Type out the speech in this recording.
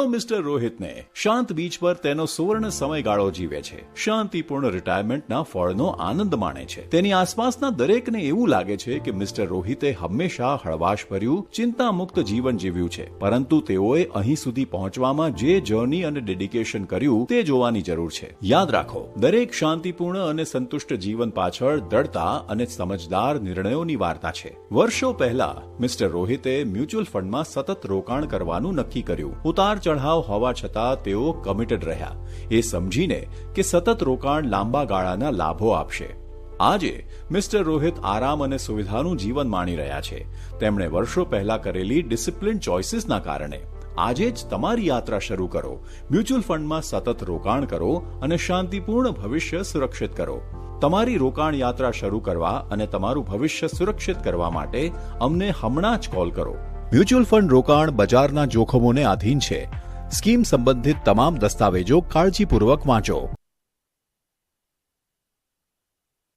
Mister રોહિતને શાંત beach પર તેનો સુવર્ણ સમયગાળો જીવે છે, શાંતિપૂર્ણ રિટાયરમેન્ટના ફળનો આનંદ માણે છે. તેની આસપાસના દરેકને એવું લાગે છે કે મિસ્ટર રોહિતે હંમેશા હળવાશભર્યું, ચિંતામુક્ત જીવન જીવ્યું છે, પરંતુ તેઓએ અહીં સુધી પહોંચવામાં જે જર્ની અને ડેડિકેશન કર્યું તે જોવાની જરૂર છે. યાદ રાખો, દરેક શાંતિપૂર્ણ અને સંતુષ્ટ જીવન પાછળ દ્રઢતા અને સમજદાર નિર્ણયોની વાર્તા છે. વર્ષો પહેલા મિસ્ટર રોહિતે મ્યુચ્યુઅલ ફંડમાં સતત રોકાણ કરવાનું નક્કી કર્યું. ઉતાર ચઢાવ હોવા છતાં તેઓ કમિટેડ રહ્યા, એ સમજીને કે સતત રોકાણ લાંબા ગાળાના લાભો આપશે. આજે મિસ્ટર રોહિત આરામ અને સુવિધાનું જીવન માણી રહ્યા છે. તેમણે વર્ષો પહેલા કરેલી ડિસિપ્લિન ચોઇસીસના કારણે. આજે જ તમારી યાત્રા શરૂ કરો. મ્યુચ્યુઅલ ફંડમાં સતત રોકાણ કરો અને શાંતિપૂર્ણ ભવિષ્ય સુરક્ષિત કરો. તમારી રોકાણ યાત્રા શરૂ કરવા અને તમારું ભવિષ્ય સુરક્ષિત કરવા માટે અમને હમણાં જ કોલ કરો. મ્યુચ્યુઅલ ફંડ રોકાણ બજારના જોખમોને આધીન છે. સ્કીમ સંબંધિત તમામ દસ્તાવેજો કાળજીપૂર્વક વાંચો.